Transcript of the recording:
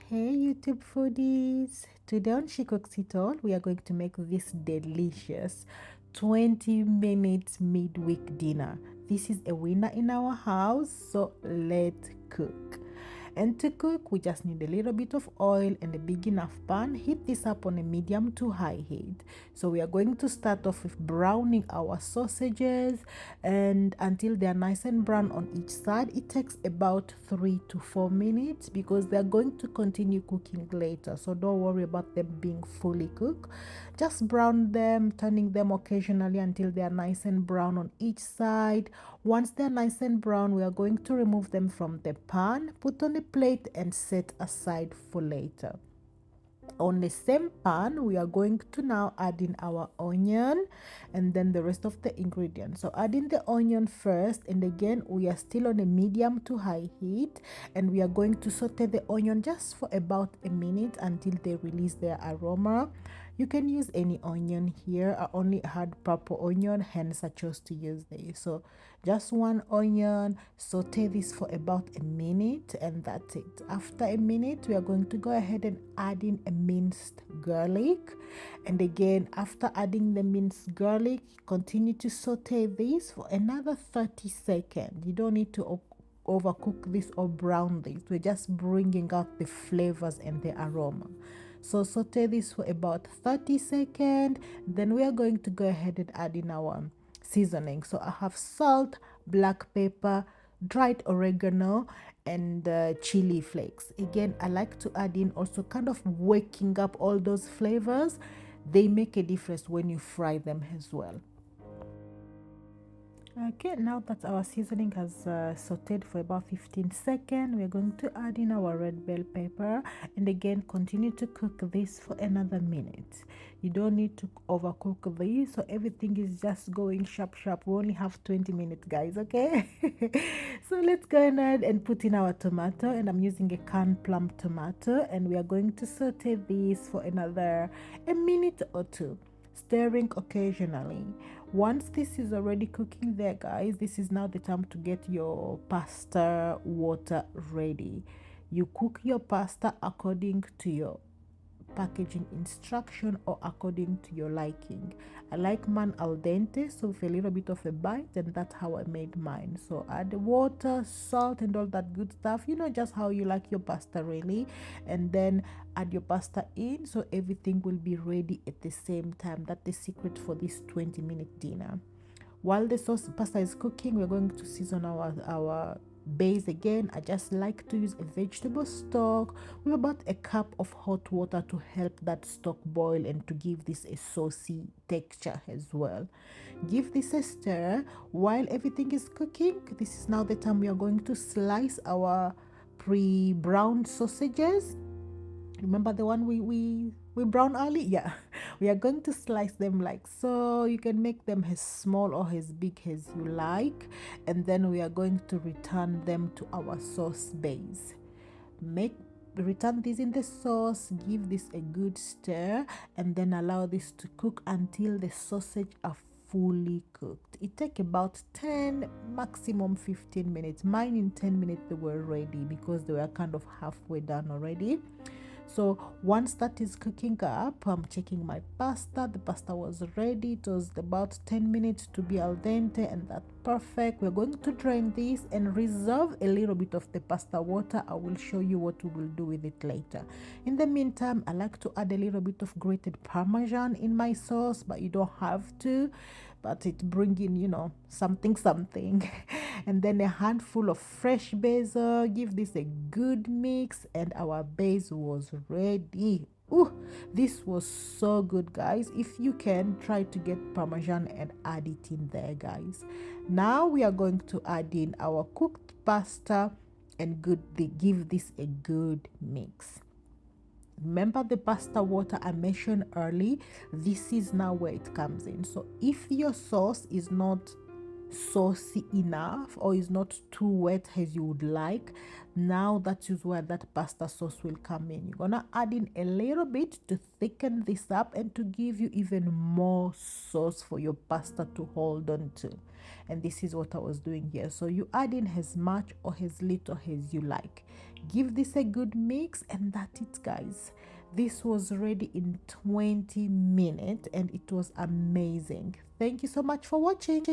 Hey YouTube foodies! Today on Shecooksitall, we are going to make this delicious 20 minutes midweek dinner. This is a winner in our house, so let's cook. And to cook, we just need a little bit of oil and a big enough pan. Heat this up on a medium to high heat. So we are going to start off with browning our sausages, and until they are nice and brown on each side. It takes about 3 to 4 minutes because they are going to continue cooking later. So don't worry about them being fully cooked. Just brown them, turning them occasionally until they are nice and brown on each side. Once they're nice and brown, we are going to remove them from the pan, put on a plate and set aside for later. On the same pan, we are going to now add in our onion and then the rest of the ingredients. So add in the onion first, and again we are still on a medium to high heat, and we are going to saute the onion just for about a minute until they release their aroma. You can use any onion here. I only had purple onion, hence I chose to use this. So just one onion, saute this for about a minute, and that's it. After a minute, we are going to go ahead and add in a minced garlic. And again, after adding the minced garlic, continue to saute this for another 30 seconds. You don't need to overcook this or brown this. We're just bringing out the flavors and the aroma. So saute this for about 30 seconds. Then we are going to go ahead and add in our seasoning. So I have salt, black pepper, dried oregano, and chili flakes. Again, I like to add in also kind of waking up all those flavors. They make a difference when you fry them as well. Okay, now that our seasoning has sauteed for about 15 seconds, we're going to add in our red bell pepper, and again continue to cook this for another minute. You don't need to overcook this, so everything is just going sharp. We only have 20 minutes, guys, okay? So let's go ahead and put in our tomato, and I'm using a canned plum tomato, and we are going to saute this for another a minute or two, stirring occasionally. Once this is already cooking there, guys, this is now the time to get your pasta water ready. You cook your pasta according to your packaging instruction or according to your liking. I like mine al dente, so with a little bit of a bite, and that's how I made mine. So add the water, salt, and all that good stuff, just how you like your pasta really, and then add your pasta in so everything will be ready at the same time. That's the secret for this 20-minute dinner. While the sauce pasta is cooking, we're going to season our base. Again, I just like to use a vegetable stock with about a cup of hot water to help that stock boil and to give this a saucy texture as well. Give this a stir while everything is cooking. This is now the time we are going to slice our pre-browned sausages. Remember the one we brown early? Yeah. We are going to slice them like so. You can make them as small or as big as you like, and then we are going to return them to our sauce base. Return this in the sauce, give this a good stir, and then allow this to cook until the sausage are fully cooked. It takes about 10, maximum 15 minutes. Mine in 10 minutes they were ready because they were kind of halfway done already. So once that is cooking up, I'm checking my pasta. The pasta was ready. It was about 10 minutes to be al dente, and that's perfect. We're going to drain this and reserve a little bit of the pasta water. I will show you what we will do with it later. In the meantime, I like to add a little bit of grated parmesan in my sauce, but you don't have to, but it brings in something and then a handful of fresh basil. Give this a good mix, and our base was ready. Ooh, this was so good, guys. If you can, try to get parmesan and add it in there, guys. Now we are going to add in our cooked pasta and give this a good mix. Remember the pasta water I mentioned early? This is now where it comes in. So if your sauce is not saucy enough or is not too wet as you would like. Now that is where that pasta sauce will come in. You're gonna add in a little bit to thicken this up and to give you even more sauce for your pasta to hold on to. And this is what I was doing here. So you add in as much or as little as you like. Give this a good mix, and that's it, guys. This was ready in 20 minutes and it was amazing. Thank you so much for watching.